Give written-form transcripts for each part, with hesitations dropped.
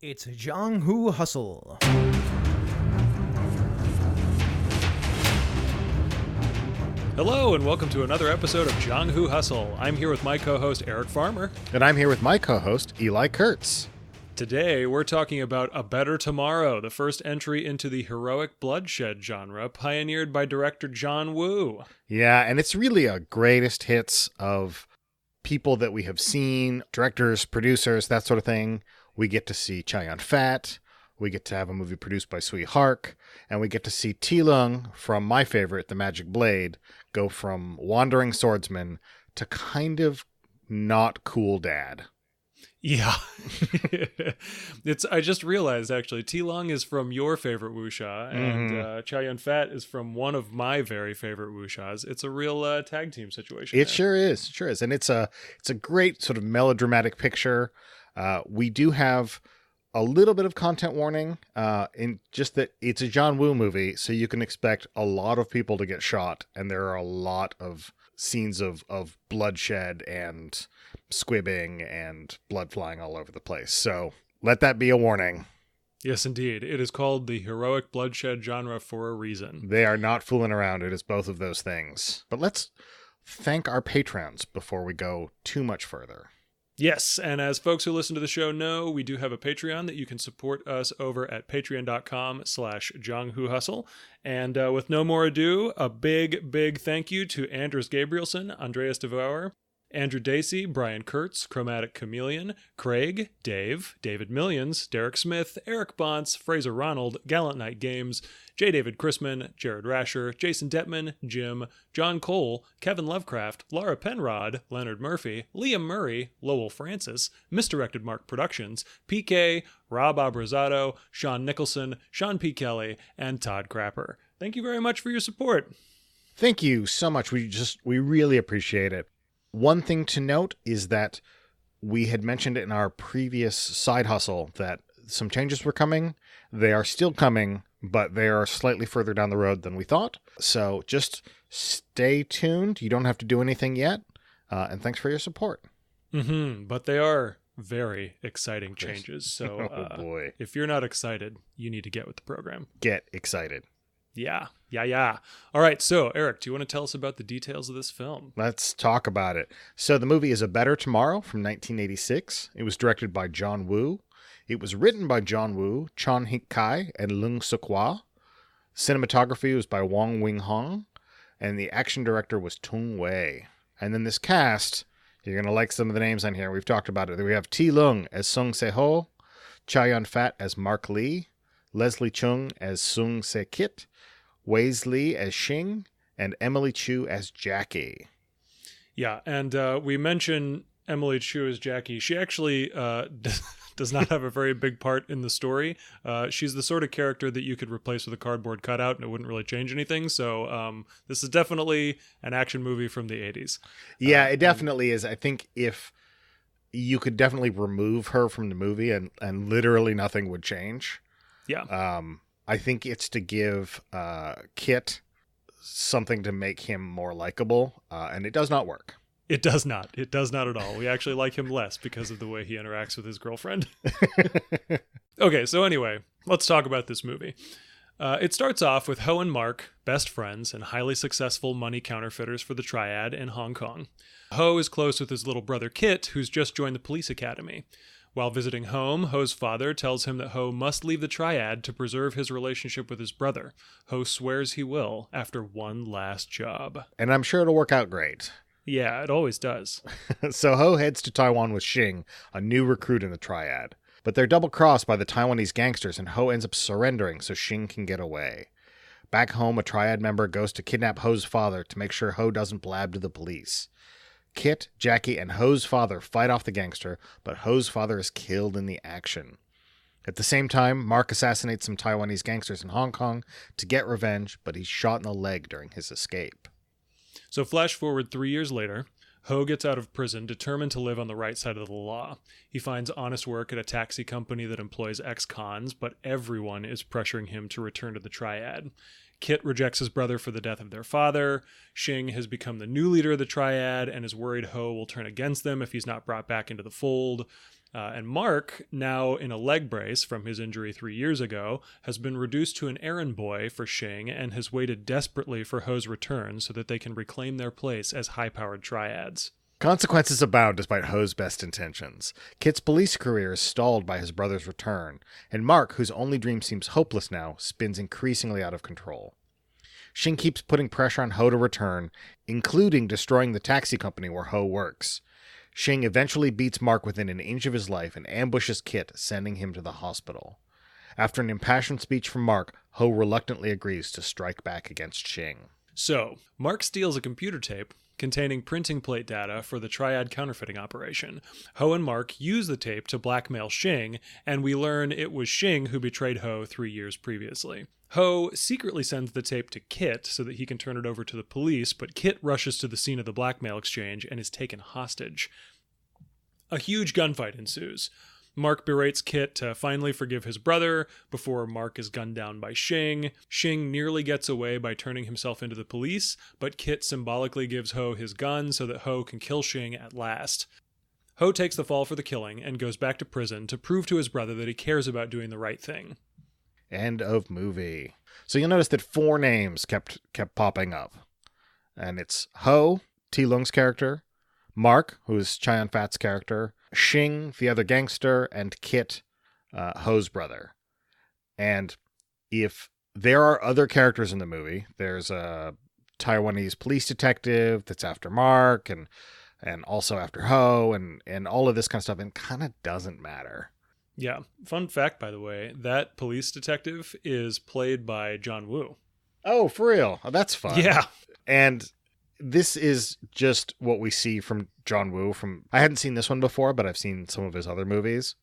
It's Jianghu Hustle. Hello and welcome to another episode of Jianghu Hustle. I'm here with my co-host Eric Farmer. And I'm here with my co-host Eli Kurtz. Today we're talking about A Better Tomorrow, the first entry into the heroic bloodshed genre pioneered by director John Woo. Yeah, and it's really a greatest hits of people that we have seen, directors, producers, that sort of thing. We get to see Chow Yun-fat, we get to have a movie produced by Sui Hark, and we get to see Ti Lung from my favorite, The Magic Blade, go from wandering swordsman to kind of not cool dad. Yeah. I just realized, actually, Ti Lung is from your favorite wuxia, and Chow Yun-fat is from one of my very favorite wuxias. It's a real tag team situation. It sure is. And it's a great sort of melodramatic picture. We do have a little bit of content warning in just that it's a John Woo movie, so you can expect a lot of people to get shot, and there are a lot of scenes of bloodshed and squibbing and blood flying all over the place. So let that be a warning. Yes, indeed. It is called the heroic bloodshed genre for a reason. They are not fooling around. It is both of those things. But let's thank our patrons before we go too much further. Yes, and as folks who listen to the show know, we do have a Patreon that you can support us over at patreon.com/JianghuHustle. And with no more ado, a big thank you to Andres Gabrielson, Andreas DeVour, Andrew Dacey, Brian Kurtz, Chromatic Chameleon, Craig, Dave, David Millions, Derek Smith, Eric Bontz, Fraser Ronald, Gallant Night Games, J. David Chrisman, Jared Rasher, Jason Detman, Jim, John Cole, Kevin Lovecraft, Laura Penrod, Leonard Murphy, Liam Murray, Lowell Francis, Misdirected Mark Productions, PK, Rob Abrazado, Sean Nicholson, Sean P. Kelly, and Todd Crapper. Thank you very much for your support. Thank you so much. We really appreciate it. One thing to note is that we had mentioned it in our previous side hustle that some changes were coming. They are still coming, but they are slightly further down the road than we thought. So just stay tuned. You don't have to do anything yet. And thanks for your support. But they are very exciting changes. So oh boy. If you're not excited, you need to get with the program. Get excited. Yeah. All right, so Eric, do you want to tell us about the details of this film? Let's talk about it. So the movie is A Better Tomorrow from 1986. It was directed by John Woo. It was written by John Woo, Chon Hik Kai, and Lung Suk-hwa. Cinematography was by Wong Wing Hong, and the action director was Tung Wei. And then this cast, you're going to like some of the names on here. We've talked about it. We have Ti Lung as Sung Se-ho, Chow Yun-fat as Mark Lee, Leslie Chung as Sung Se-kit, Wesley as Shing, and Emily Chu as Jackie. Yeah, and we mentioned Emily Chu as Jackie. She actually does not have a very big part in the story. She's the sort of character that you could replace with a cardboard cutout and it wouldn't really change anything. So this is definitely an action movie from the 80s. Yeah, it definitely is. I think if you could definitely remove her from the movie and literally nothing would change. Yeah. I think it's to give Kit something to make him more likable, and it does not work. It does not. It does not at all. We actually like him less because of the way he interacts with his girlfriend. Okay, so anyway, let's talk about this movie. It starts off with Ho and Mark, best friends and highly successful money counterfeiters for the Triad in Hong Kong. Ho is close with his little brother Kit, who's just joined the police academy. While visiting home, Ho's father tells him that Ho must leave the Triad to preserve his relationship with his brother. Ho swears he will after one last job. And I'm sure it'll work out great. Yeah, it always does. So Ho heads to Taiwan with Shing, a new recruit in the Triad. But they're double-crossed by the Taiwanese gangsters, and Ho ends up surrendering so Shing can get away. Back home, a Triad member goes to kidnap Ho's father to make sure Ho doesn't blab to the police. Kit, Jackie, and Ho's father fight off the gangster, but Ho's father is killed in the action. At the same time, Mark assassinates some Taiwanese gangsters in Hong Kong to get revenge, but he's shot in the leg during his escape. So flash forward 3 years later, Ho gets out of prison determined to live on the right side of the law. He finds honest work at a taxi company that employs ex-cons, but everyone is pressuring him to return to the Triad. Kit rejects his brother for the death of their father. Shing has become the new leader of the Triad and is worried Ho will turn against them if he's not brought back into the fold. And Mark, now in a leg brace from his injury 3 years ago, has been reduced to an errand boy for Shing and has waited desperately for Ho's return so that they can reclaim their place as high-powered triads. Consequences abound despite Ho's best intentions. Kit's police career is stalled by his brother's return, and Mark, whose only dream seems hopeless now, spins increasingly out of control. Shing keeps putting pressure on Ho to return, including destroying the taxi company where Ho works. Shing eventually beats Mark within an inch of his life and ambushes Kit, sending him to the hospital. After an impassioned speech from Mark, Ho reluctantly agrees to strike back against Shing. So, Mark steals a computer tape containing printing plate data for the Triad counterfeiting operation. Ho and Mark use the tape to blackmail Shing, and we learn it was Shing who betrayed Ho 3 years previously. Ho secretly sends the tape to Kit so that he can turn it over to the police, but Kit rushes to the scene of the blackmail exchange and is taken hostage. A huge gunfight ensues. Mark berates Kit to finally forgive his brother before Mark is gunned down by Shing. Shing nearly gets away by turning himself into the police, but Kit symbolically gives Ho his gun so that Ho can kill Shing at last. Ho takes the fall for the killing and goes back to prison to prove to his brother that he cares about doing the right thing. End of movie. So you'll notice that 4 names kept popping up. And it's Ho, T. Lung's character, Mark, who's Chai Yun-fat's character, Shing, the other gangster, and Kit, Ho's brother. And if there are other characters in the movie, there's a Taiwanese police detective that's after Mark and also after Ho and all of this kind of stuff, and kind of doesn't matter. Yeah. Fun fact, by the way, that police detective is played by John Woo. Oh, for real? Oh, that's fun. Yeah. And this is just what we see from John Woo. I hadn't seen this one before, but I've seen some of his other movies,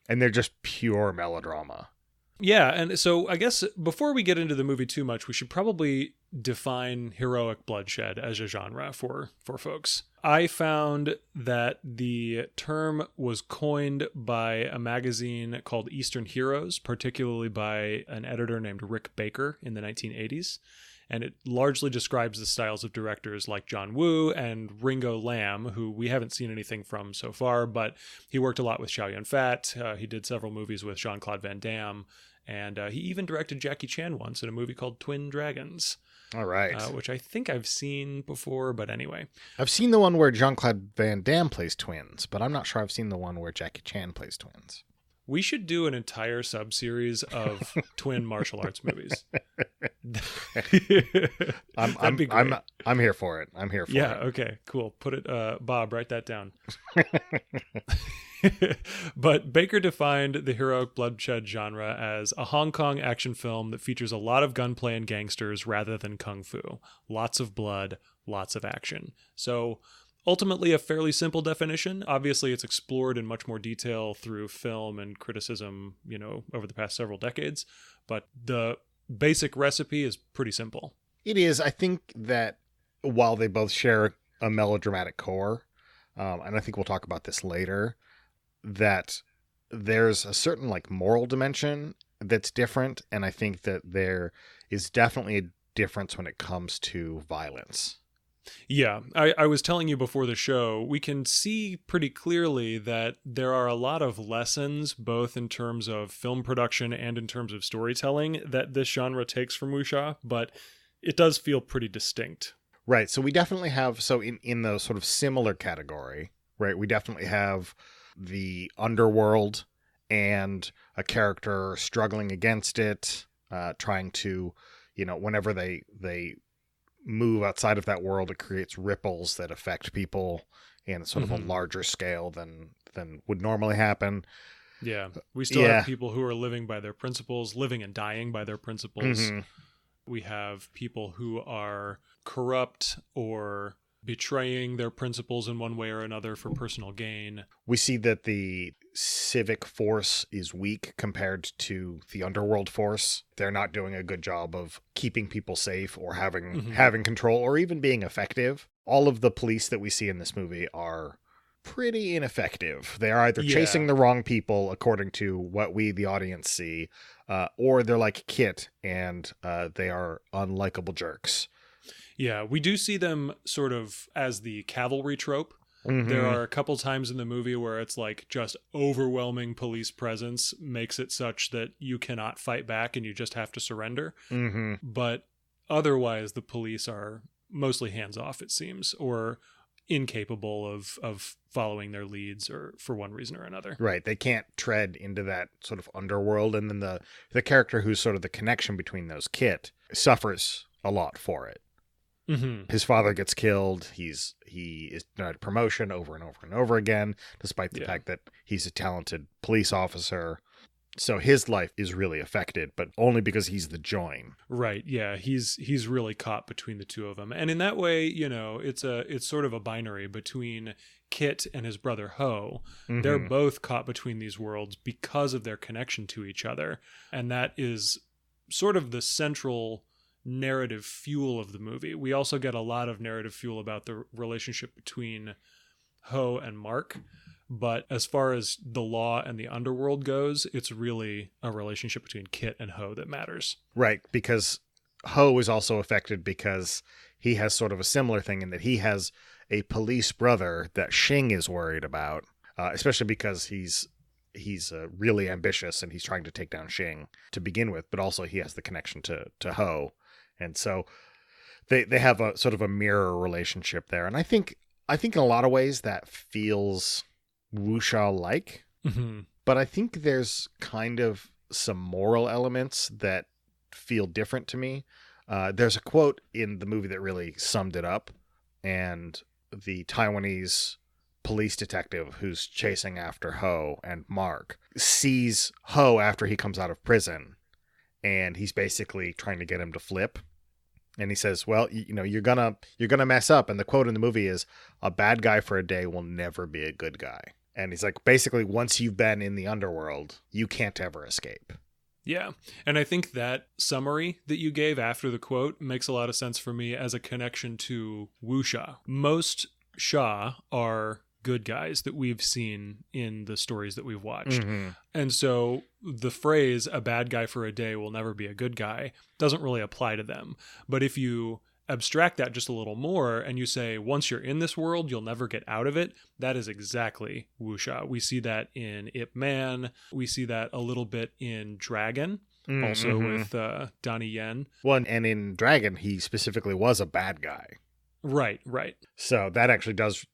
and they're just pure melodrama. Yeah, and so I guess before we get into the movie too much, we should probably define heroic bloodshed as a genre for folks. I found that the term was coined by a magazine called Eastern Heroes, particularly by an editor named Rick Baker in the 1980s. And it largely describes the styles of directors like John Woo and Ringo Lam, who we haven't seen anything from so far, but he worked a lot with Chow Yun-fat. He did several movies with Jean-Claude Van Damme, and he even directed Jackie Chan once in a movie called Twin Dragons. All right. Which I think I've seen before, but anyway. I've seen the one where Jean-Claude Van Damme plays twins, but I'm not sure I've seen the one where Jackie Chan plays twins. We should do an entire sub-series of twin martial arts movies. I'm here for it. I'm here for it. Yeah, okay, cool. Put it, Bob, write that down. But Baker defined the heroic bloodshed genre as a Hong Kong action film that features a lot of gunplay and gangsters rather than kung fu. Lots of blood, lots of action. So ultimately a fairly simple definition. Obviously, it's explored in much more detail through film and criticism, over the past several decades. But the basic recipe is pretty simple. It is. I think that while they both share a melodramatic core, and I think we'll talk about this later, that there's a certain moral dimension that's different. And I think that there is definitely a difference when it comes to violence. Yeah, I was telling you before the show, we can see pretty clearly that there are a lot of lessons, both in terms of film production and in terms of storytelling, that this genre takes from wuxia, but it does feel pretty distinct. Right, so we definitely have, in the sort of similar category, right, we definitely have the underworld and a character struggling against it, trying to, whenever they move outside of that world, it creates ripples that affect people in sort of a larger scale than would normally happen. Yeah. We still have people who are living by their principles, living and dying by their principles. Mm-hmm. We have people who are corrupt or betraying their principles in one way or another for personal gain. We see that the civic force is weak compared to the underworld force. They're not doing a good job of keeping people safe or having control or even being effective. All of the police that we see in this movie are pretty ineffective. They are either chasing the wrong people according to what we, the audience, see, or they're like Kit and they are unlikable jerks. Yeah, we do see them sort of as the cavalry trope. There are a couple times in the movie where it's like just overwhelming police presence makes it such that you cannot fight back and you just have to surrender. But otherwise, the police are mostly hands off, it seems, or incapable of following their leads, or for one reason or another. Right. They can't tread into that sort of underworld. And then the character who's sort of the connection between those, Kit, suffers a lot for it. His father gets killed. He is denied promotion over and over and over again, despite the fact that he's a talented police officer. So his life is really affected, but only because he's the join. Right. Yeah. He's really caught between the two of them. And in that way, it's sort of a binary between Kit and his brother Ho. They're both caught between these worlds because of their connection to each other. And that is sort of the central narrative fuel of the movie. We also get a lot of narrative fuel about the relationship between Ho and Mark. But as far as the law and the underworld goes, it's really a relationship between Kit and Ho that matters. Right, because Ho is also affected because he has sort of a similar thing in that he has a police brother that Xing is worried about, especially because he's really ambitious and he's trying to take down Xing to begin with, but also he has the connection to Ho. And so they have a sort of a mirror relationship there. And I think in a lot of ways that feels wuxia-like, but I think there's kind of some moral elements that feel different to me. There's a quote in the movie that really summed it up, and the Taiwanese police detective who's chasing after Ho and Mark sees Ho after he comes out of prison, and he's basically trying to get him to flip. And he says, well, you're gonna mess up. And the quote in the movie is, "A bad guy for a day will never be a good guy." And he's like, basically, once you've been in the underworld, you can't ever escape. Yeah. And I think that summary that you gave after the quote makes a lot of sense for me as a connection to wuxia. Most Xia are good guys that we've seen in the stories that we've watched. And so the phrase, "a bad guy for a day will never be a good guy," doesn't really apply to them. But if you abstract that just a little more and you say, once you're in this world, you'll never get out of it, that is exactly wuxia. We see that in Ip Man. We see that a little bit in Dragon, also with Donnie Yen. Well, and in Dragon, he specifically was a bad guy. Right. So that actually does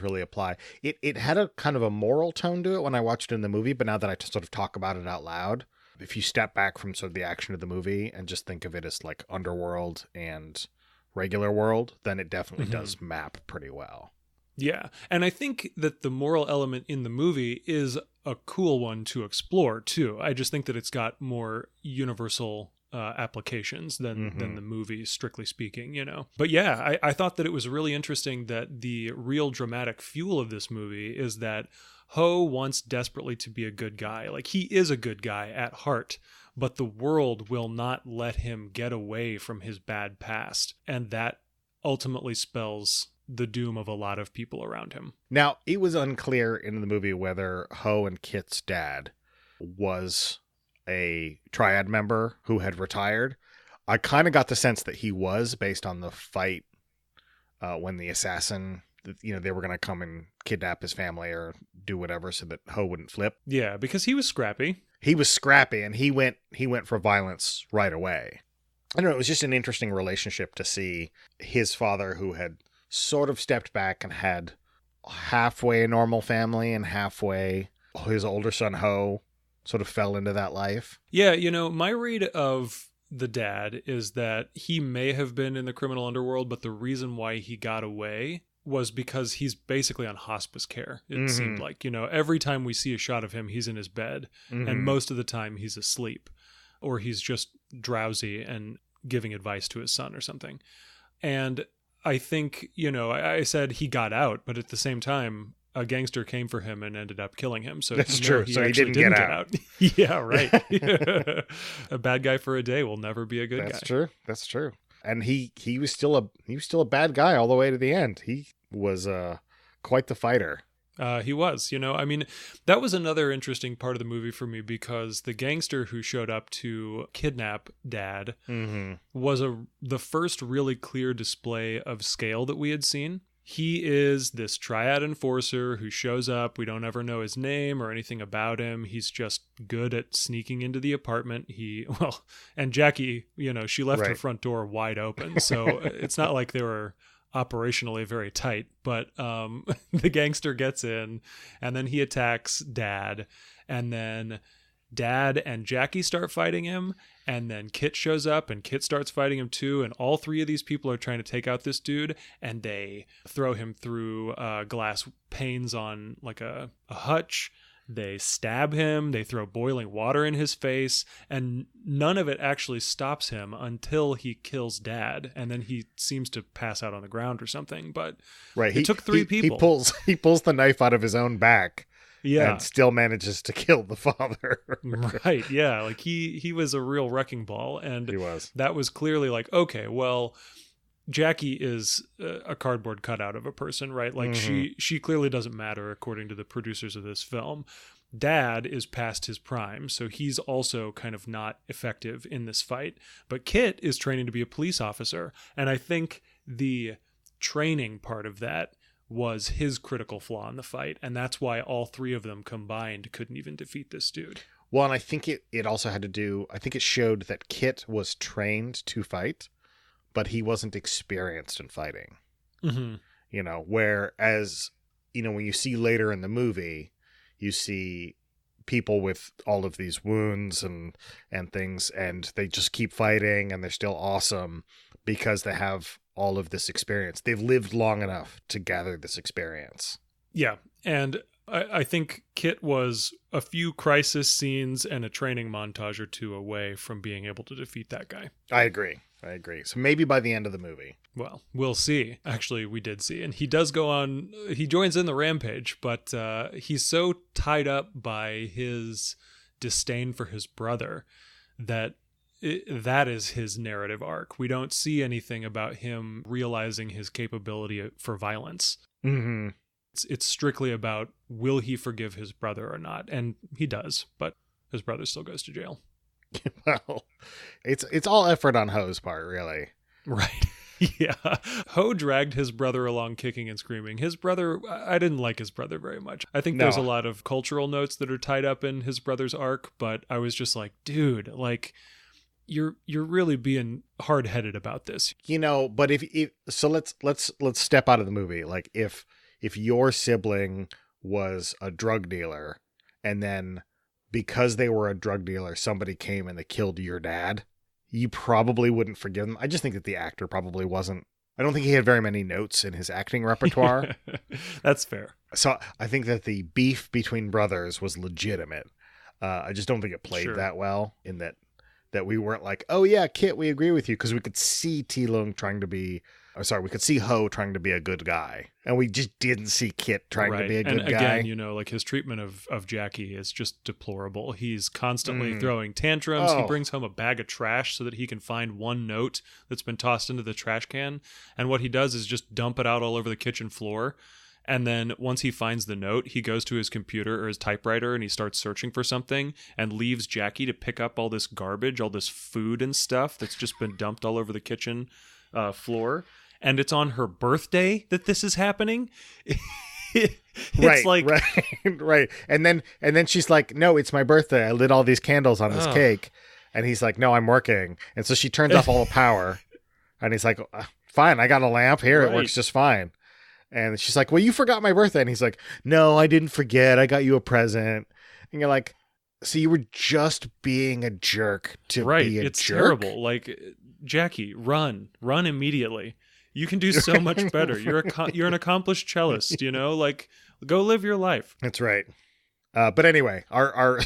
really apply. It had a kind of a moral tone to it when I watched it in the movie, but now that I sort of talk about it out loud, if you step back from sort of the action of the movie and just think of it as like underworld and regular world, then it definitely does map pretty well. Yeah. And I think that the moral element in the movie is a cool one to explore too. I just think that it's got more universal applications than the movie, strictly speaking, But yeah, I thought that it was really interesting that the real dramatic fuel of this movie is that Ho wants desperately to be a good guy. Like, he is a good guy at heart, but the world will not let him get away from his bad past. And that ultimately spells the doom of a lot of people around him. Now, it was unclear in the movie whether Ho and Kit's dad was a triad member who had retired. I kind of got the sense that he was, based on the fight when the assassin, they were going to come and kidnap his family or do whatever so that Ho wouldn't flip. Yeah, because he was scrappy. He was scrappy, and he went for violence right away. I don't know, it was just an interesting relationship to see his father, who had sort of stepped back and had halfway a normal family and halfway his older son Ho sort of fell into that life. Yeah, my read of the dad is that he may have been in the criminal underworld, but the reason why he got away was because he's basically on hospice care, it seemed like. Every time we see a shot of him, he's in his bed, and most of the time he's asleep, or he's just drowsy and giving advice to his son or something. And I think, I said he got out, but at the same time, a gangster came for him and ended up killing him. So that's true. So he didn't get out. Yeah, right. A bad guy for a day will never be a good guy. That's true. And he was still a bad guy all the way to the end. He was quite the fighter. He was, that was another interesting part of the movie for me, because the gangster who showed up to kidnap Dad was the first really clear display of scale that we had seen. He is this triad enforcer who shows up. We don't ever know his name or anything about him. He's just good at sneaking into the apartment. And Jackie, she left her front door wide open. So it's not like they were operationally very tight, but the gangster gets in and then he attacks Dad, and then Dad and Jackie start fighting him, and then Kit shows up and Kit starts fighting him too, and all three of these people are trying to take out this dude, and they throw him through glass panes on like a hutch. They stab him, they throw boiling water in his face, and none of it actually stops him until he kills Dad, and then he seems to pass out on the ground or something. But it took three people. He pulls the knife out of his own back. Yeah. And still manages to kill the father. Right, yeah. Like he was a real wrecking ball, and he was. That was clearly like, okay, well, Jackie is a cardboard cutout of a person, right? Like she clearly doesn't matter according to the producers of this film. Dad is past his prime, so he's also kind of not effective in this fight. But Kit is training to be a police officer, and I think the training part of that was his critical flaw in the fight, and that's why all three of them combined couldn't even defeat this dude. Well, and I think it also had to do, I think it showed that Kit was trained to fight, but he wasn't experienced in fighting. Whereas, when you see later in the movie, you see people with all of these wounds and things, and they just keep fighting, and they're still awesome because they have all of this experience. They've lived long enough to gather this experience. Yeah, and I think Kit was a few crisis scenes and a training montage or two away from being able to defeat that guy. I agree. So maybe by the end of the movie. Well, we'll see. Actually, we did see. And he does go on, he joins in the rampage, but he's so tied up by his disdain for his brother that that is his narrative arc. We don't see anything about him realizing his capability for violence. Mm-hmm. It's strictly about, will he forgive his brother or not? And he does, but his brother still goes to jail. Well, it's all effort on Ho's part, really. Right. Yeah. Ho dragged his brother along kicking and screaming. His brother, I didn't like his brother very much. I think there's a lot of cultural notes that are tied up in his brother's arc, but I was just like, dude, like, you're really being hard-headed about this. But let's step out of the movie. Like if your sibling was a drug dealer, and then because they were a drug dealer, somebody came and they killed your dad, you probably wouldn't forgive them. I just think that the actor probably wasn't. I don't think he had very many notes in his acting repertoire. That's fair. So I think that the beef between brothers was legitimate. I just don't think it played that well in that we weren't like, oh yeah, Kit, we agree with you, because we could see we could see Ho trying to be a good guy, and we just didn't see Kit trying to be a good guy. And again, like his treatment of Jackie is just deplorable. He's constantly throwing tantrums. He brings home a bag of trash so that he can find one note that's been tossed into the trash can, and what he does is just dump it out all over the kitchen floor. And then once he finds the note, he goes to his computer or his typewriter and he starts searching for something, and leaves Jackie to pick up all this garbage, all this food and stuff that's just been dumped all over the kitchen floor. And it's on her birthday that this is happening. Right. And then she's like, no, it's my birthday. I lit all these candles on this cake. And he's like, no, I'm working. And so she turns off all the power. And he's like, fine, I got a lamp here. It works just fine. And she's like, well, you forgot my birthday. And he's like, no, I didn't forget. I got you a present. And you're like, so you were just being a jerk to be a jerk? It's terrible. Like, Jackie, run immediately. You can do so much better. You're an accomplished cellist, like, go live your life. That's right. But anyway, our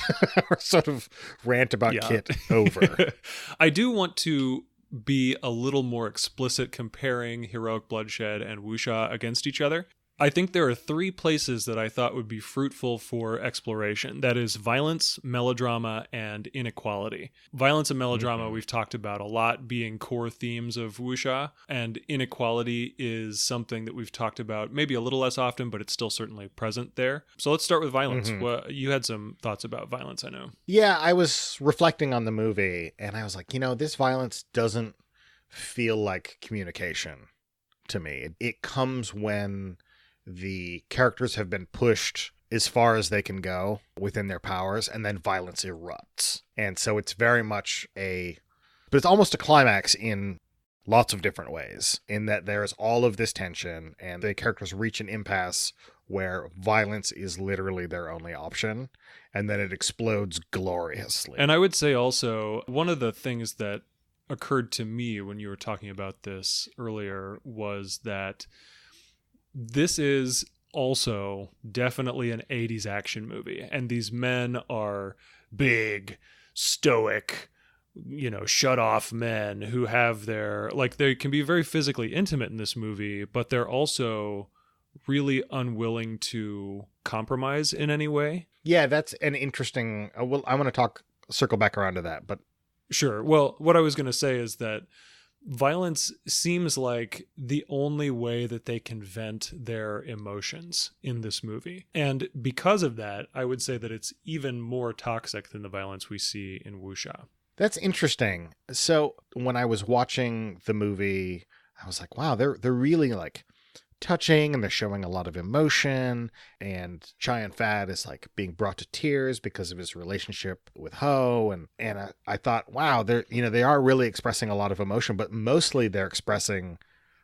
sort of rant about Kit over. I do want to be a little more explicit comparing Heroic Bloodshed and Wuxia against each other. I think there are three places that I thought would be fruitful for exploration. That is violence, melodrama, and inequality. Violence and melodrama we've talked about a lot being core themes of Wuxia, and inequality is something that we've talked about maybe a little less often, but it's still certainly present there. So let's start with violence. Well, you had some thoughts about violence, I know. Yeah, I was reflecting on the movie, and I was like, this violence doesn't feel like communication to me. It comes when the characters have been pushed as far as they can go within their powers, and then violence erupts. And so it's very much but it's almost a climax in lots of different ways, in that there's all of this tension and the characters reach an impasse where violence is literally their only option, and then it explodes gloriously. And I would say also, one of the things that occurred to me when you were talking about this earlier was that this is also definitely an 80s action movie, and these men are big, stoic, shut off men who have they can be very physically intimate in this movie, but they're also really unwilling to compromise in any way. Yeah, that's an interesting, I want to circle back around to that, but sure. Well, what I was going to say is that violence seems like the only way that they can vent their emotions in this movie. And because of that, I would say that it's even more toxic than the violence we see in Wuxia. That's interesting. So when I was watching the movie, I was like, wow, they're really like touching, and they're showing a lot of emotion, and Chow Yun-fat is like being brought to tears because of his relationship with Ho, and I thought, wow, they are really expressing a lot of emotion, but mostly they're expressing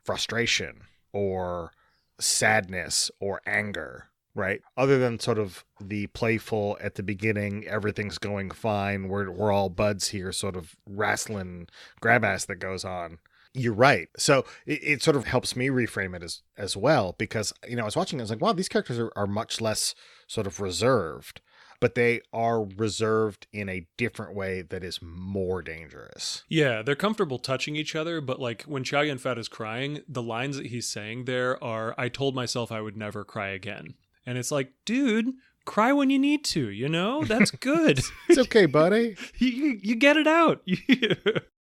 frustration or sadness or anger, right? Other than sort of the playful at the beginning, everything's going fine, we're all buds here, sort of wrestling grab ass that goes on. You're right. So it sort of helps me reframe it as well, because, I was watching, I was like, wow, these characters are much less sort of reserved, but they are reserved in a different way that is more dangerous. Yeah, they're comfortable touching each other, but like when Chow Yun-fat is crying, the lines that he's saying there are, "I told myself I would never cry again." And it's like, dude, cry when you need to, that's good. It's okay, buddy. you get it out.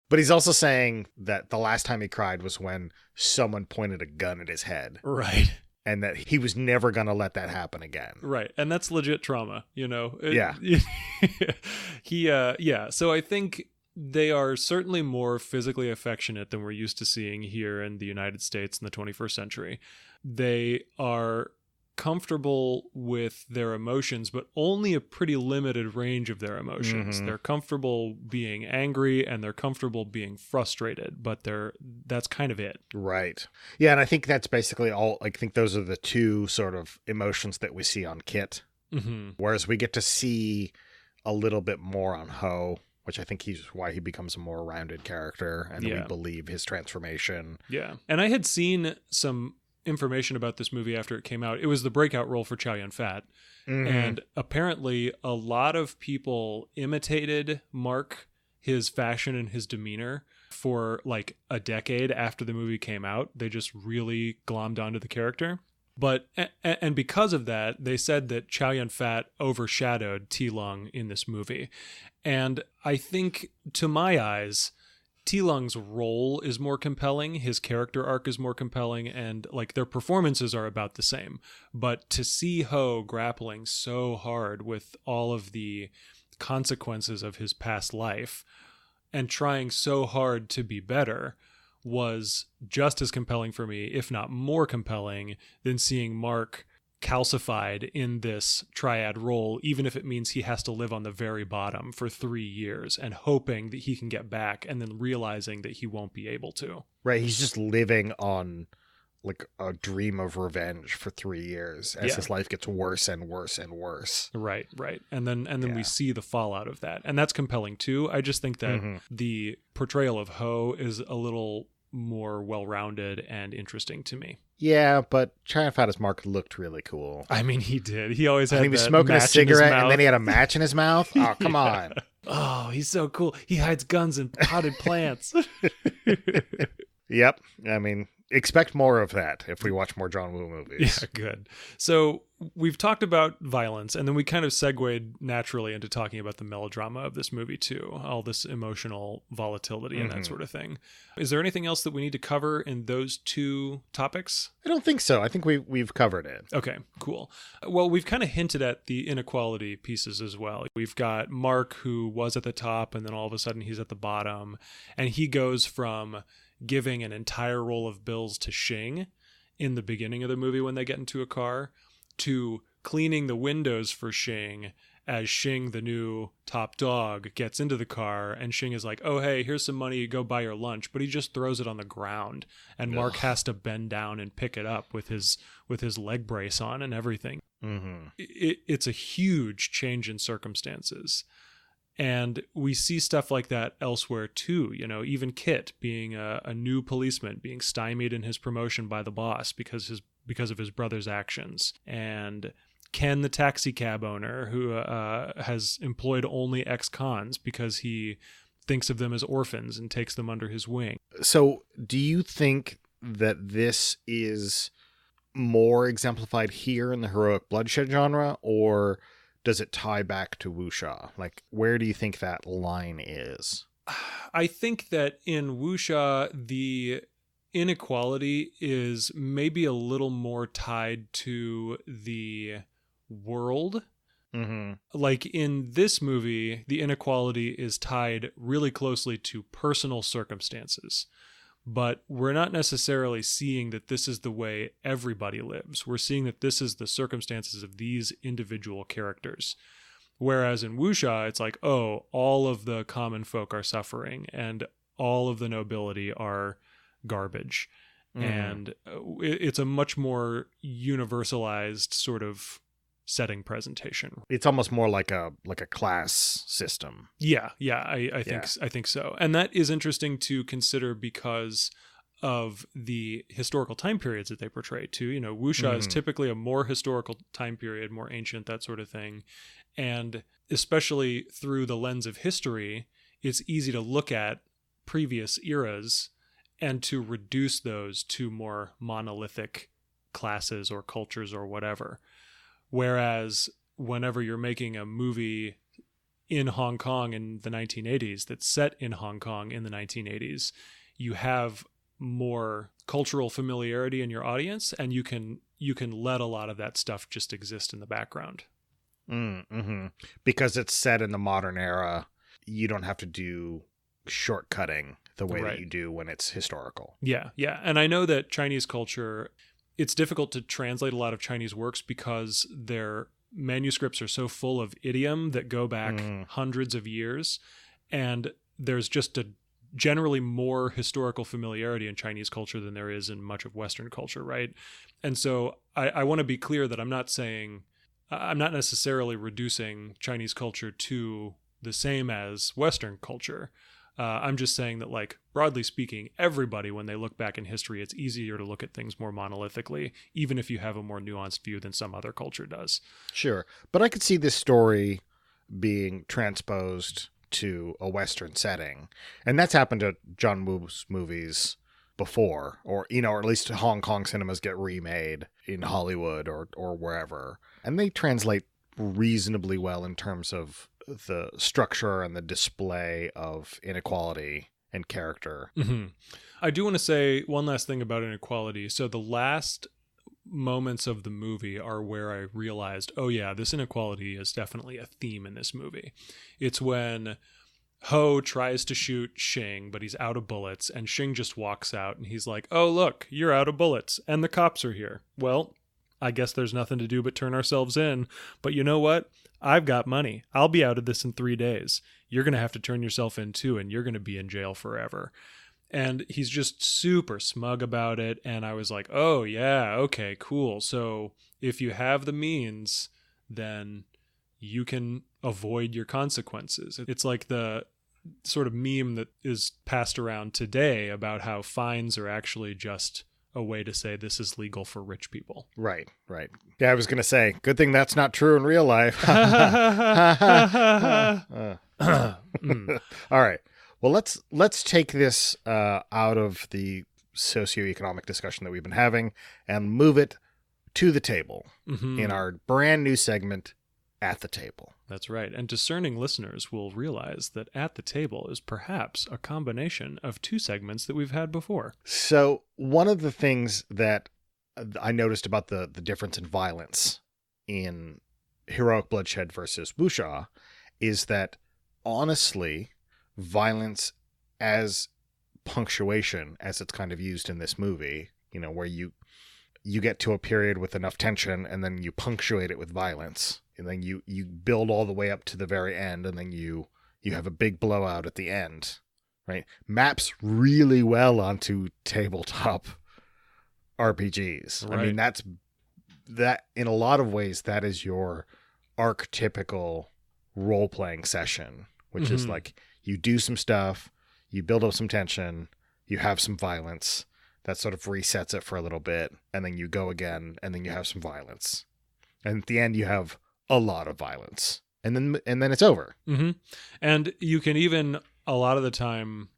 But he's also saying that the last time he cried was when someone pointed a gun at his head. Right. And that he was never going to let that happen again. Right. And that's legit trauma, Yeah. So I think they are certainly more physically affectionate than we're used to seeing here in the United States in the 21st century. They are comfortable with their emotions, but only a pretty limited range of their emotions. Mm-hmm. They're comfortable being angry, and they're comfortable being frustrated, but that's kind of it. Right. Yeah, and I think that's basically all. I think those are the two sort of emotions that we see on Kit. Mm-hmm. Whereas we get to see a little bit more on Ho, which I think why he becomes a more rounded character, and we believe his transformation. Yeah. And I had seen some information about this movie after it came out. It was the breakout role for Chow Yun-fat. Mm-hmm. And apparently a lot of people imitated Mark, his fashion and his demeanor, for like a decade after the movie came out. They just really glommed onto the character. But, and because of that, they said that Chow Yun-fat overshadowed T. Lung in this movie. And I think, to my eyes, T. Lung's role is more compelling, his character arc is more compelling, and like their performances are about the same. But to see Ho grappling so hard with all of the consequences of his past life and trying so hard to be better was just as compelling for me, if not more compelling, than seeing Mark calcified in this triad role, even if it means he has to live on the very bottom for 3 years and hoping that he can get back, and then realizing that he won't be able to. Right. He's just living on like a dream of revenge for 3 years as his life gets worse and worse and worse. Right. And then we see the fallout of that. And that's compelling too. I just think that the portrayal of Ho is a little more well-rounded and interesting to me. Yeah, but Chow Yun-fat as Mark looked really cool. I mean, he did. He always had he was smoking a cigarette, and then he had a match in his mouth. Oh, come on. Oh, he's so cool. He hides guns in potted plants. Yep. I mean, expect more of that if we watch more John Woo movies. Yeah, good. So we've talked about violence, and then we kind of segued naturally into talking about the melodrama of this movie too, all this emotional volatility and that sort of thing. Is there anything else that we need to cover in those two topics? I don't think so. I think we've covered it. Okay, cool. Well, we've kind of hinted at the inequality pieces as well. We've got Mark, who was at the top, and then all of a sudden he's at the bottom, and he goes from giving an entire roll of bills to Shing in the beginning of the movie when they get into a car, to cleaning the windows for Shing as Shing, the new top dog, gets into the car, and Shing is like, oh, hey, here's some money, go buy your lunch, but he just throws it on the ground, and Mark has to bend down and pick it up with his leg brace on and everything. It's a huge change in circumstances. And we see stuff like that elsewhere too. You know, even Kit, being a new policeman, being stymied in his promotion by the boss because of his brother's actions. And Ken, the taxi cab owner, who has employed only ex-cons because he thinks of them as orphans and takes them under his wing. So do you think that this is more exemplified here in the heroic bloodshed genre, or does it tie back to wuxia? Like, where do you think that line is? I think that in wuxia, the inequality is maybe a little more tied to the world. Like in this movie, the inequality is tied really closely to personal circumstances. But we're not necessarily seeing that this is the way everybody lives. We're seeing that this is the circumstances of these individual characters. Whereas in wuxia, it's like, oh, all of the common folk are suffering and all of the nobility are garbage. And it's a much more universalized sort of setting presentation. It's almost more like a class system. Yeah, I think so. And that is interesting to consider because of the historical time periods that they portray too. You know, wuxia is typically a more historical time period, more ancient, that sort of thing. And especially through the lens of history, it's easy to look at previous eras and to reduce those to more monolithic classes or cultures or whatever. Whereas whenever you're making a movie in Hong Kong in the 1980s that's set in Hong Kong in the 1980s, you have more cultural familiarity in your audience, and you can let a lot of that stuff just exist in the background. Because it's set in the modern era, you don't have to do shortcutting the way that you do when it's historical. Yeah. And I know that Chinese culture, it's difficult to translate a lot of Chinese works because their manuscripts are so full of idiom that go back hundreds of years. And there's just a generally more historical familiarity in Chinese culture than there is in much of Western culture, right? And so I want to be clear that I'm not necessarily reducing Chinese culture to the same as Western culture. I'm just saying that, like, broadly speaking, everybody, when they look back in history, it's easier to look at things more monolithically, even if you have a more nuanced view than some other culture does. Sure. But I could see this story being transposed to a Western setting. And that's happened to John Woo's movies before, or, you know, or at least Hong Kong cinemas get remade in Hollywood or wherever. And they translate reasonably well in terms of the structure and the display of inequality and character. I do want to say one last thing about inequality. So the last moments of the movie are where I realized, oh yeah, this inequality is definitely a theme in this movie. It's when Ho tries to shoot Shing, but he's out of bullets, and Shing just walks out and he's like, oh look, you're out of bullets and the cops are here. Well, I guess there's nothing to do but turn ourselves in. But you know what? I've got money. I'll be out of this in 3 days. You're going to have to turn yourself in too, and you're going to be in jail forever. And he's just super smug about it. And I was like, oh yeah, okay, cool. So if you have the means, then you can avoid your consequences. It's like the sort of meme that is passed around today about how fines are actually just a way to say this is legal for rich people. Right. Yeah, I was going to say, good thing that's not true in real life. All right. Well, let's take this out of the socioeconomic discussion that we've been having and move it to the table Mhm. in our brand new segment, At the Table. That's right. And discerning listeners will realize that At the Table is perhaps a combination of two segments that we've had before. So one of the things that I noticed about the difference in violence in Heroic Bloodshed versus Wuxia is that, honestly, violence as punctuation, as it's kind of used in this movie, where you get to a period with enough tension and then you punctuate it with violence, and then you build all the way up to the very end, and then you have a big blowout at the end, right? Maps really well onto tabletop RPGs. Right. I mean, that in a lot of ways, that is your archetypical role-playing session, which is like you do some stuff, you build up some tension, you have some violence, that sort of resets it for a little bit, and then you go again, and then you have some violence. And at the end, you have a lot of violence. And then it's over. Mm-hmm. And you can even, a lot of the time,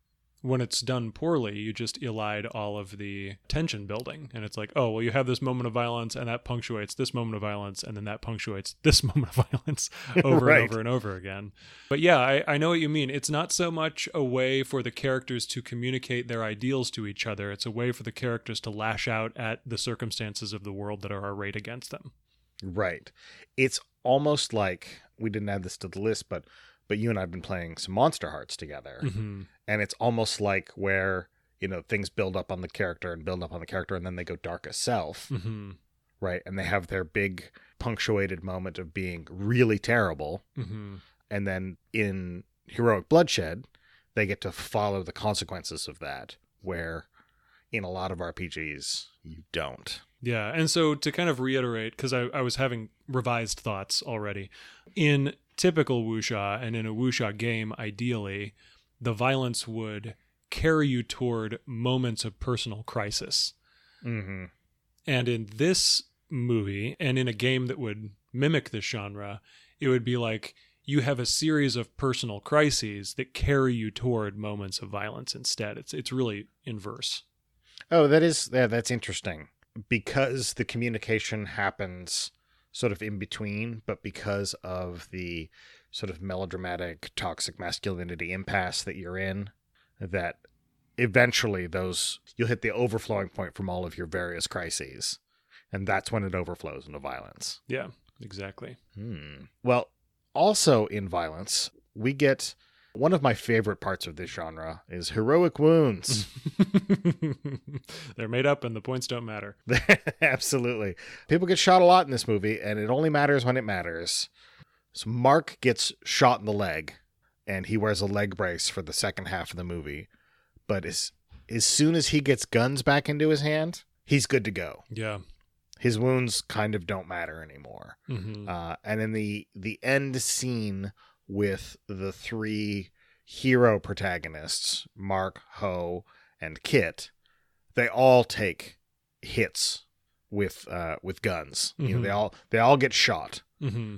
when it's done poorly, you just elide all of the tension building. And it's like, oh, well, you have this moment of violence, and that punctuates this moment of violence, and then that punctuates this moment of violence over Right. and over and over again. But yeah, I know what you mean. It's not so much a way for the characters to communicate their ideals to each other. It's a way for the characters to lash out at the circumstances of the world that are arrayed against them. Right. It's almost like, we didn't add this to the list, but you and I have been playing some Monster Hearts together. Mm-hmm. And it's almost like where, things build up on the character and build up on the character, and then they go dark as self. Mm-hmm. Right. And they have their big punctuated moment of being really terrible. Mm-hmm. And then in Heroic Bloodshed, they get to follow the consequences of that, where in a lot of RPGs, you don't. Yeah, and so to kind of reiterate, because I was having revised thoughts already, in typical wuxia and in a wuxia game, ideally, the violence would carry you toward moments of personal crisis. Mm-hmm. And in this movie, and in a game that would mimic this genre, it would be like you have a series of personal crises that carry you toward moments of violence instead. It's really inverse. Oh, that's interesting. Because the communication happens sort of in between, but because of the sort of melodramatic, toxic masculinity impasse that you're in, that eventually you'll hit the overflowing point from all of your various crises. And that's when it overflows into violence. Yeah, exactly. Well, also in violence, we get one of my favorite parts of this genre is heroic wounds. They're made up and the points don't matter. Absolutely. People get shot a lot in this movie, and it only matters when it matters. So Mark gets shot in the leg, and he wears a leg brace for the second half of the movie. But as soon as he gets guns back into his hand, he's good to go. Yeah. His wounds kind of don't matter anymore. Mm-hmm. And in the end scene with the three hero protagonists, Mark, Ho, and Kit, they all take hits with guns. Mm-hmm. They all get shot, Mm-hmm.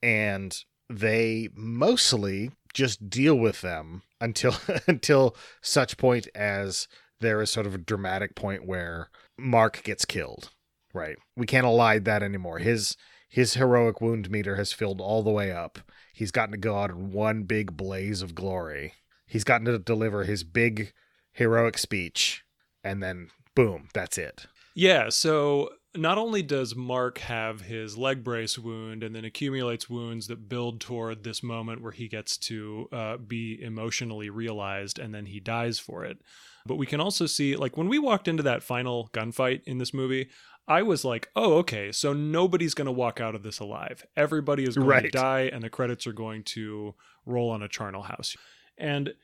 and they mostly just deal with them until such point as there is sort of a dramatic point where Mark gets killed. Right, we can't elide that anymore. His heroic wound meter has filled all the way up. He's gotten to go out in one big blaze of glory. He's gotten to deliver his big heroic speech, and then boom, that's it. Yeah, so not only does Mark have his leg brace wound and then accumulates wounds that build toward this moment where he gets to be emotionally realized and then he dies for it, but we can also see, like, when we walked into that final gunfight in this movie, I was like, oh, okay, so nobody's going to walk out of this alive. Everybody is going to die, and the credits are going to roll on a charnel house. And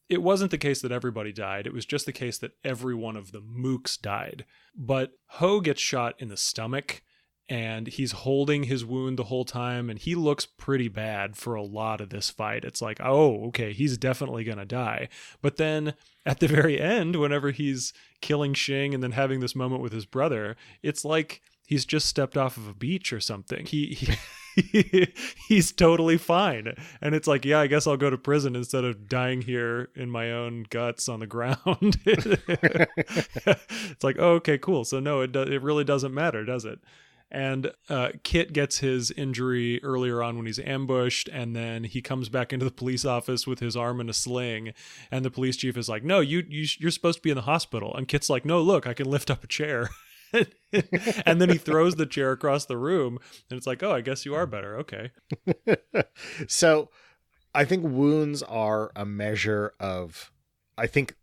it wasn't the case that everybody died. It was just the case that every one of the mooks died. But Ho gets shot in the stomach, and he's holding his wound the whole time, and he looks pretty bad for a lot of this fight. It's like, oh, okay, he's definitely going to die. But then at the very end, whenever he's killing Xing and then having this moment with his brother, it's like he's just stepped off of a beach or something. He's totally fine. And it's like, yeah, I guess I'll go to prison instead of dying here in my own guts on the ground. It's like, oh, okay, cool. So no, it really doesn't matter, does it? And Kit gets his injury earlier on when he's ambushed, and then he comes back into the police office with his arm in a sling, and the police chief is like, no, you're supposed to be in the hospital. And Kit's like, no, look, I can lift up a chair. And then he throws the chair across the room, and it's like, oh, I guess you are better. Okay. So I think wounds are a measure of, I think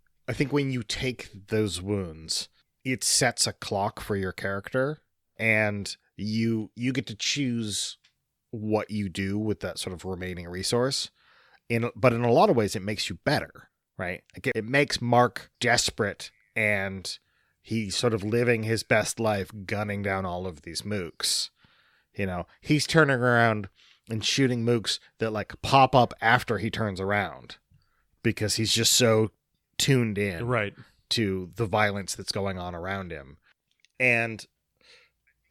when you take those wounds, it sets a clock for your character, and you get to choose what you do with that sort of remaining resource. But in a lot of ways, it makes you better, right? Like it makes Mark desperate, and he's sort of living his best life, gunning down all of these mooks. You know, he's turning around and shooting mooks that like pop up after he turns around because he's just so tuned in right to the violence that's going on around him. And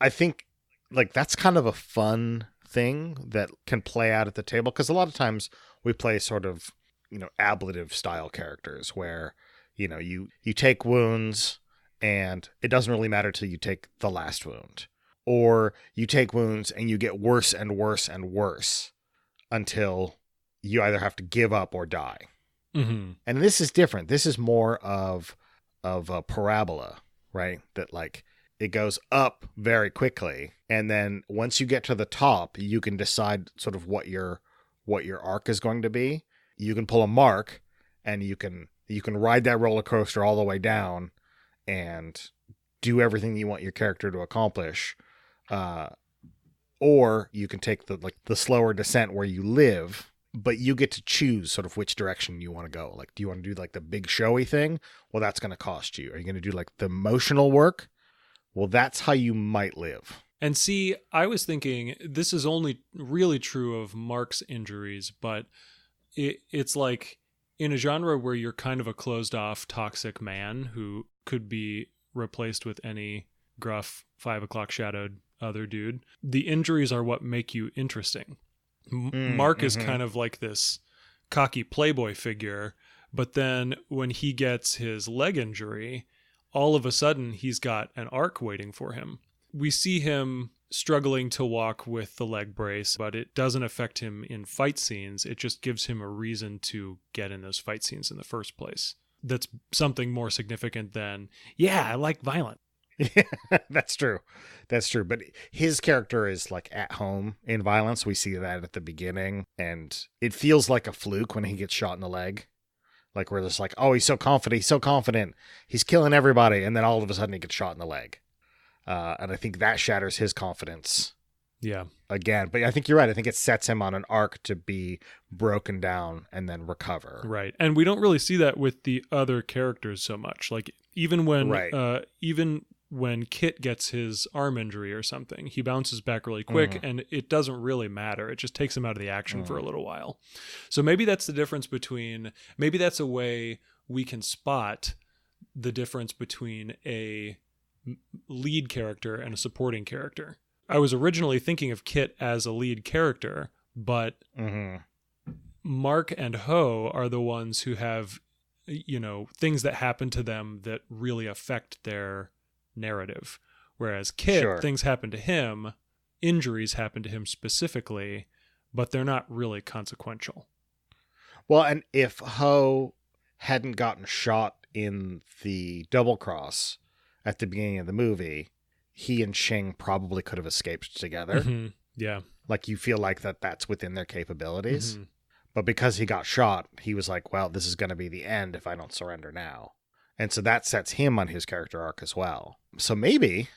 I think like that's kind of a fun thing that can play out at the table, because a lot of times we play sort of, you know, ablative style characters where, you know, you take wounds and it doesn't really matter till you take the last wound, or you take wounds and you get worse and worse and worse until you either have to give up or die. Mm-hmm. And this is different. This is more of a parabola, right? That like it goes up very quickly, and then once you get to the top, you can decide sort of what your arc is going to be. You can pull a Mark, and you can ride that roller coaster all the way down and do everything you want your character to accomplish, or you can take the slower descent where you live, but you get to choose sort of which direction you want to go. Like, do you want to do like the big showy thing? Well, that's going to cost you. Are you going to do like the emotional work? Well, that's how you might live. And see, I was thinking this is only really true of Mark's injuries, but it's like in a genre where you're kind of a closed off, toxic man who could be replaced with any gruff 5 o'clock shadowed other dude. The injuries are what make you interesting. Mark is kind of like this cocky playboy figure, but then when he gets his leg injury, all of a sudden he's got an arc waiting for him. We see him struggling to walk with the leg brace, but it doesn't affect him in fight scenes. It just gives him a reason to get in those fight scenes in the first place. That's something more significant than, yeah, I like violence. Yeah, that's true. That's true. But his character is like at home in violence. We see that at the beginning, and it feels like a fluke when he gets shot in the leg. Like we're just like, oh, he's so confident. He's killing everybody. And then all of a sudden he gets shot in the leg. And I think that shatters his confidence. Yeah. Again. But I think you're right. I think it sets him on an arc to be broken down and then recover. Right. And we don't really see that with the other characters so much. Like even when Kit gets his arm injury or something, he bounces back really quick and it doesn't really matter. It just takes him out of the action for a little while. So maybe that's the difference maybe that's a way we can spot the difference between a lead character and a supporting character. I was originally thinking of Kit as a lead character, but Mark and Ho are the ones who have, you know, things that happen to them that really affect their narrative, whereas Kit, things happen to him, injuries happen to him specifically, but they're not really consequential. Well, and if Ho hadn't gotten shot in the double cross at the beginning of the movie, he and Shing probably could have escaped together. Yeah, like you feel like that's within their capabilities, but because he got shot, he was like, well, this is going to be the end if I don't surrender now. And so that sets him on his character arc as well. So maybe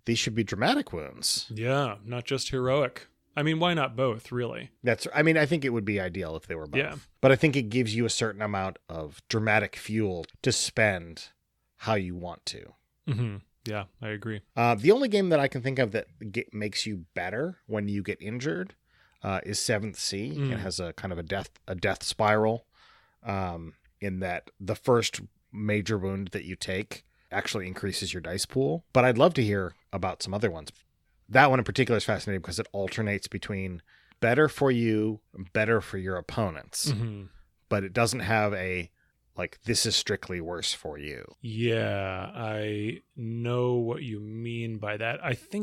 these should be dramatic wounds. Yeah, not just heroic. I mean, why not both, really? I think it would be ideal if they were both. Yeah. But I think it gives you a certain amount of dramatic fuel to spend how you want to. Yeah, I agree. The only game that I can think of that makes you better when you get injured is Seventh Sea. It has a kind of a death spiral in that the first major wound that you take actually increases your dice pool. But I'd love to hear about some other ones. That one in particular is fascinating because it alternates between better for you and better for your opponents. But it doesn't have a like, this is strictly worse for you. Yeah, I know what you mean by that.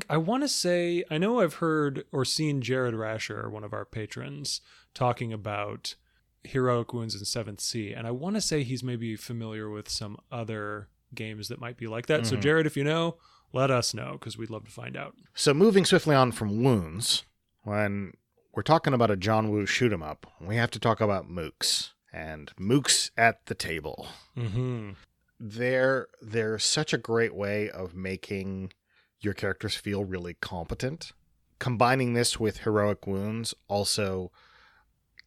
I want to say, I know I've heard or seen Jared Rasher, one of our patrons, talking about heroic wounds in 7th Sea, and I want to say he's maybe familiar with some other games that might be like that. So Jared, if you know, let us know, because we'd love to find out. So moving swiftly on from wounds, when we're talking about a John Woo shoot 'em up, we have to talk about mooks. And mooks at the table. Mm-hmm. They're such a great way of making your characters feel really competent. Combining this with heroic wounds also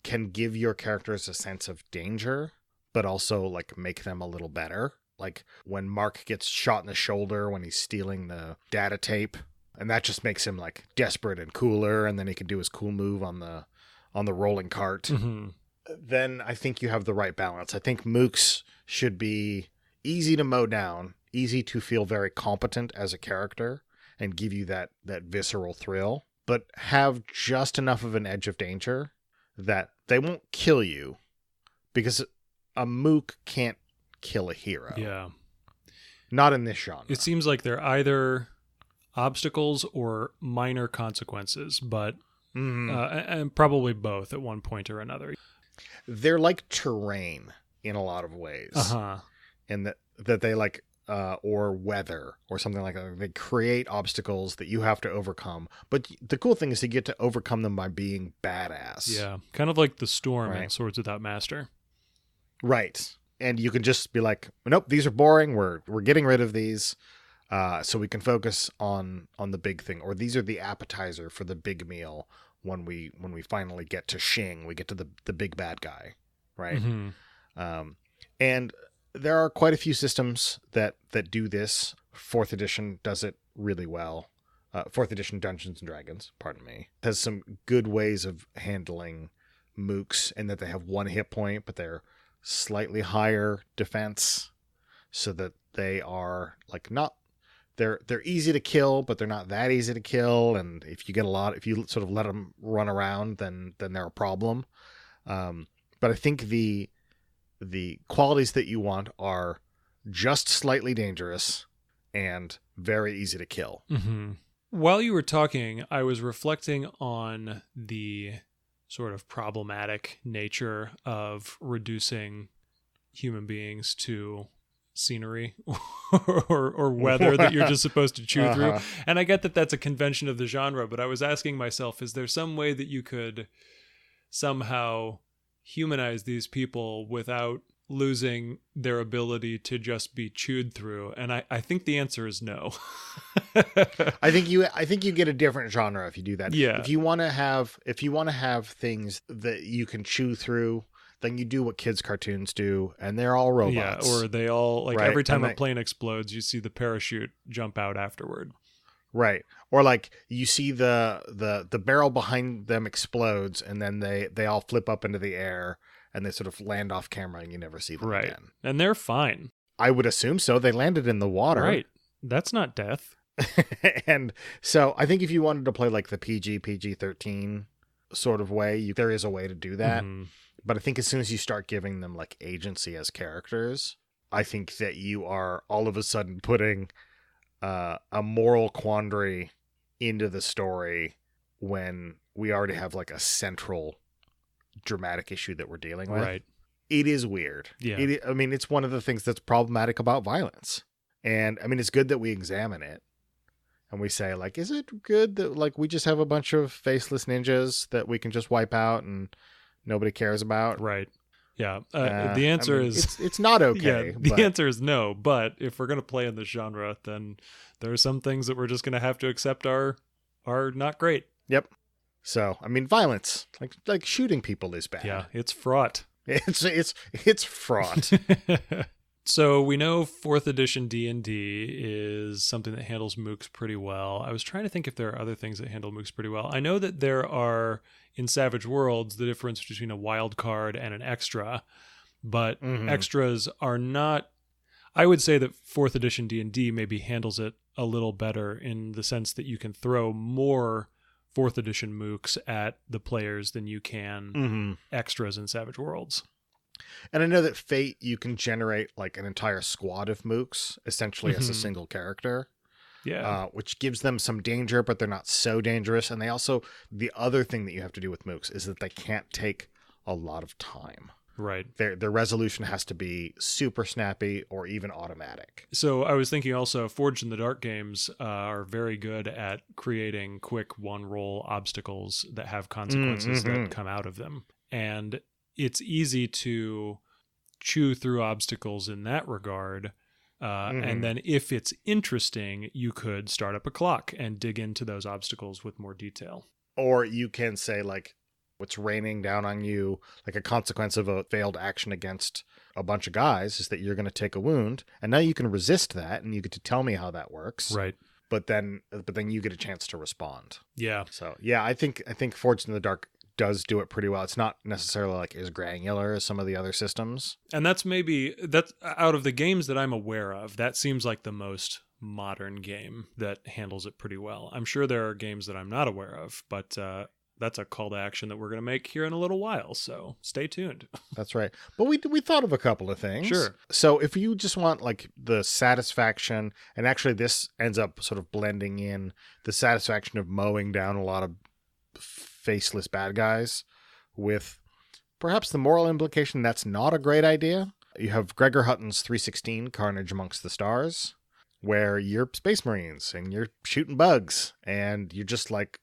can give your characters a sense of danger, but also like make them a little better. Like when Mark gets shot in the shoulder when he's stealing the data tape, and that just makes him like desperate and cooler, and then he can do his cool move on the rolling cart. Mm-hmm. Then I think you have the right balance. I think mooks should be easy to mow down, easy to feel very competent as a character and give you that visceral thrill, but have just enough of an edge of danger that they won't kill you, because a mook can't kill a hero. Yeah. Not in this genre. It seems like they're either obstacles or minor consequences, but and probably both at one point or another. They're like terrain in a lot of ways. And that they like, or weather or something like that. They create obstacles that you have to overcome. But the cool thing is you get to overcome them by being badass. Yeah. Kind of like the storm in Right. Swords Without Master. Right. And you can just be like, nope, these are boring. We're getting rid of these. So we can focus on the big thing. Or these are the appetizer for the big meal. When we finally get to Shing, we get to the big bad guy, right? Mm-hmm. And there are quite a few systems that do this. 4th edition does it really well. 4th edition Dungeons and Dragons, pardon me, has some good ways of handling mooks, in that they have 1 hit point, but they're slightly higher defense, so that they are like not. They're easy to kill, but they're not that easy to kill. And if you sort of let them run around, then they're a problem. But I think the qualities that you want are just slightly dangerous and very easy to kill. Mm-hmm. While you were talking, I was reflecting on the sort of problematic nature of reducing human beings to scenery or weather that you're just supposed to chew through. And I get that that's a convention of the genre, but I was asking myself, is there some way that you could somehow humanize these people without losing their ability to just be chewed through? And I think the answer is no. I think you get a different genre if you do that. Yeah. If you want to have things that you can chew through, then you do what kids' cartoons do, and they're all robots. Yeah, or they all, like, right? every time a plane explodes, you see the parachute jump out afterward. Right. Or like you see the barrel behind them explodes, and then they all flip up into the air, and they sort of land off camera, and you never see them again. And they're fine. I would assume so. They landed in the water. Right. That's not death. And so I think if you wanted to play like the PG-13 sort of way, there is a way to do that. Mm-hmm. But I think as soon as you start giving them like agency as characters, I think that you are all of a sudden putting a moral quandary into the story when we already have like a central dramatic issue that we're dealing with. Right. It is weird. Yeah. It's one of the things that's problematic about violence. And I mean, it's good that we examine it. And we say, like, is it good that like we just have a bunch of faceless ninjas that we can just wipe out and nobody cares about? Right. Yeah. The answer is it's not okay. Yeah, the answer is no. But if we're going to play in this genre, then there are some things that we're just going to have to accept are not great. Yep. So I mean, violence, like shooting people, is bad. Yeah, it's fraught. It's fraught. So we know 4th edition D&D is something that handles mooks pretty well. I was trying to think if there are other things that handle mooks pretty well. I know that there are, in Savage Worlds, the difference between a wild card and an extra, but extras are not... I would say that 4th edition D&D maybe handles it a little better in the sense that you can throw more 4th edition mooks at the players than you can extras in Savage Worlds. And I know that Fate, you can generate like an entire squad of mooks, essentially as a single character. Yeah. Which gives them some danger, but they're not so dangerous. And they also, the other thing that you have to do with mooks is that they can't take a lot of time. Right. Their resolution has to be super snappy or even automatic. So I was thinking also Forged in the Dark games are very good at creating quick one-roll obstacles that have consequences that come out of them. And it's easy to chew through obstacles in that regard. And then if it's interesting, you could start up a clock and dig into those obstacles with more detail. Or you can say, like, what's raining down on you, like a consequence of a failed action against a bunch of guys, is that you're going to take a wound. And now you can resist that, and you get to tell me how that works. Right. But then you get a chance to respond. Yeah. So, yeah, I think Forged in the Dark does do it pretty well. It's not necessarily like as granular as some of the other systems. And that's out of the games that I'm aware of, that seems like the most modern game that handles it pretty well. I'm sure there are games that I'm not aware of, but that's a call to action that we're going to make here in a little while. So stay tuned. That's right. But we thought of a couple of things. Sure. So if you just want like the satisfaction, and actually this ends up sort of blending in the satisfaction of mowing down a lot of faceless bad guys with perhaps the moral implication that's not a great idea. You have Gregor Hutton's 316 Carnage Amongst the Stars, where you're Space Marines and you're shooting bugs and you're just like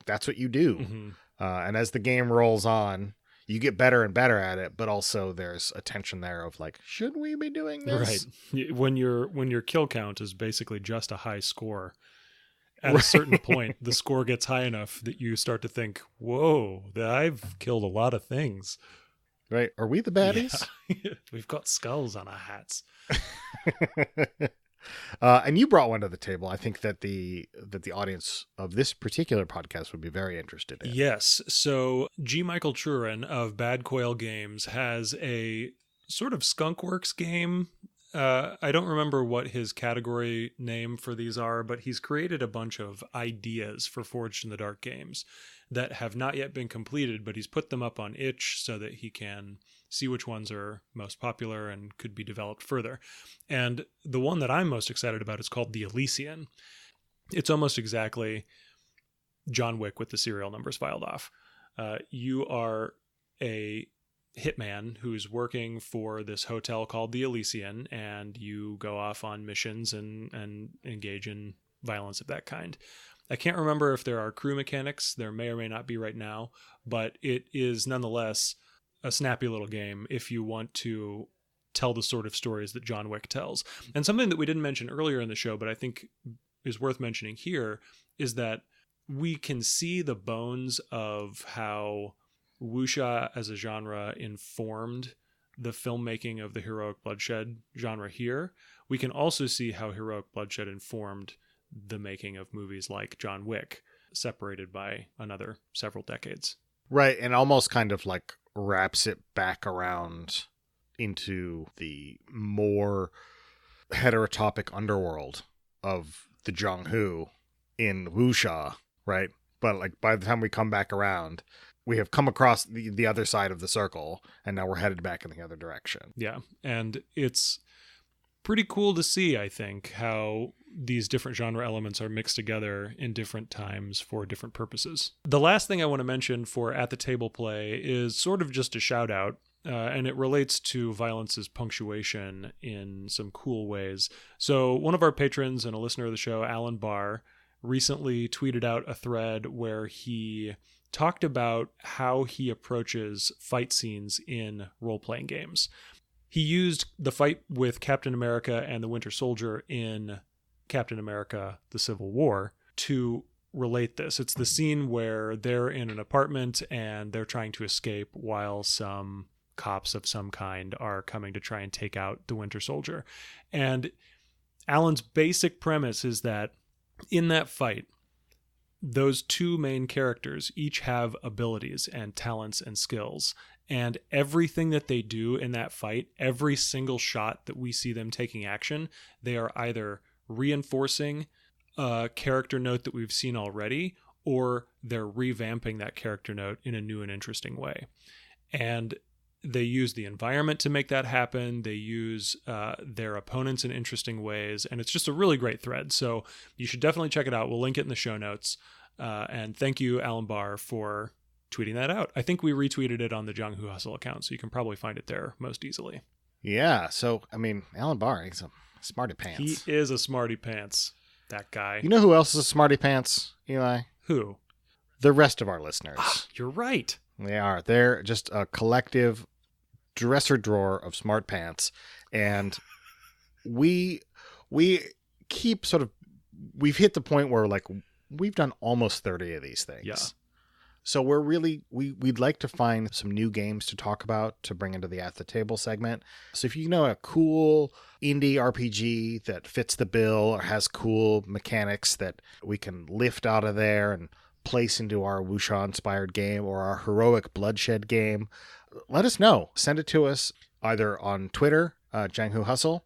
that's what you do. Mm-hmm. And as the game rolls on, you get better and better at it, but also there's a tension there of like, should we be doing this? Right. When your kill count is basically just a high score, at a certain point, the score gets high enough that you start to think, whoa, I've killed a lot of things. Right. Are we the baddies? Yeah. We've got skulls on our hats. And you brought one to the table. I think that the audience of this particular podcast would be very interested in. Yes. So G. Michael Truran of Bad Quail Games has a sort of skunkworks game. I don't remember what his category name for these are, but he's created a bunch of ideas for Forged in the Dark games that have not yet been completed, but he's put them up on itch so that he can see which ones are most popular and could be developed further. And the one that I'm most excited about is called the Elysian. It's almost exactly John Wick with the serial numbers filed off. You are a hitman who's working for this hotel called the Elysian, and you go off on missions and engage in violence of that kind. I can't remember if there are crew mechanics. There may or may not be right now, but it is nonetheless a snappy little game if you want to tell the sort of stories that John Wick tells. And something that we didn't mention earlier in the show, but I think is worth mentioning here, is that we can see the bones of how wuxia as a genre informed the filmmaking of the heroic bloodshed genre here. We can also see how heroic bloodshed informed the making of movies like John Wick, separated by another several decades. Right, and almost kind of like wraps it back around into the more heterotopic underworld of the Jianghu in wuxia, right? But like by the time we come back around, we have come across the other side of the circle, and now we're headed back in the other direction. Yeah, and it's pretty cool to see, I think, how these different genre elements are mixed together in different times for different purposes. The last thing I want to mention for At the Table Play is sort of just a shout out, and it relates to Violence's punctuation in some cool ways. So one of our patrons and a listener of the show, Alan Barr, recently tweeted out a thread where he talked about how he approaches fight scenes in role-playing games. He used the fight with Captain America and the Winter Soldier in Captain America: The Civil War to relate this. It's the scene where they're in an apartment and they're trying to escape while some cops of some kind are coming to try and take out the Winter Soldier. And Alan's basic premise is that in that fight, those two main characters each have abilities and talents and skills. And everything that they do in that fight, every single shot that we see them taking action, they are either reinforcing a character note that we've seen already, or they're revamping that character note in a new and interesting way. And they use the environment to make that happen. They use their opponents in interesting ways. And it's just a really great thread. So you should definitely check it out. We'll link it in the show notes. And thank you, Alan Barr, for tweeting that out. I think we retweeted it on the Jianghu Hustle account, so you can probably find it there most easily. Yeah. So, I mean, Alan Barr, he's a smarty pants. He is a smarty pants, that guy. You know who else is a smarty pants, Eli? Who? The rest of our listeners. You're right. They are. They're just a collective dresser drawer of smart pants. And we keep sort of, we've hit the point where like we've done almost 30 of these things. Yeah. So we're really, we'd like to find some new games to talk about to bring into the At the Table segment. So if you know a cool indie RPG that fits the bill or has cool mechanics that we can lift out of there and place into our wuxia-inspired game or our heroic Bloodshed game, let us know. Send it to us either on Twitter, Jianghu Hustle,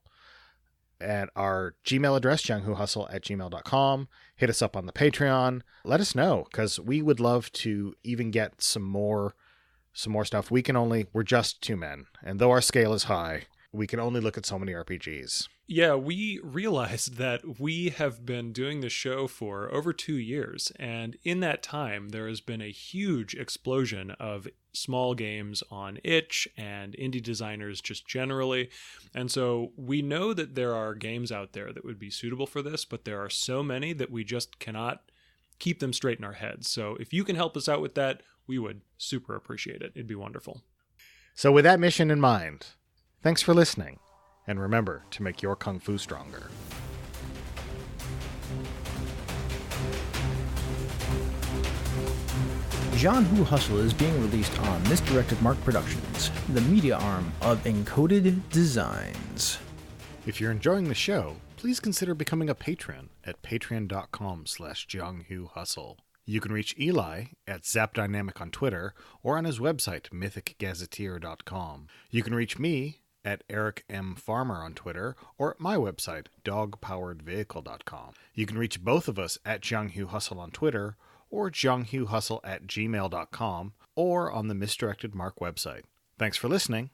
at our Gmail address, jianghuhustle@gmail.com. Hit us up on the Patreon. Let us know, because we would love to even get some more stuff. We're just two men, and though our scale is high, we can only look at so many RPGs. Yeah, we realized that we have been doing the show for over 2 years, and in that time, there has been a huge explosion of small games on itch and indie designers just generally. And so we know that there are games out there that would be suitable for this, but there are so many that we just cannot keep them straight in our heads. So if you can help us out with that, we would super appreciate it. It'd be wonderful. So with that mission in mind, thanks for listening, and remember to make your Kung Fu stronger. Jianghu Hustle is being released on Misdirected Mark Productions, the media arm of Encoded Designs. If you're enjoying the show, please consider becoming a patron at patreon.com/Jianghu Hustle. You can reach Eli at ZapDynamic on Twitter or on his website, mythicgazetteer.com. You can reach me at Eric M. Farmer on Twitter or at my website, dogpoweredvehicle.com. You can reach both of us at Jianghu Hustle on Twitter or jianghuhustle@gmail.com or on the Misdirected Mark website. Thanks for listening,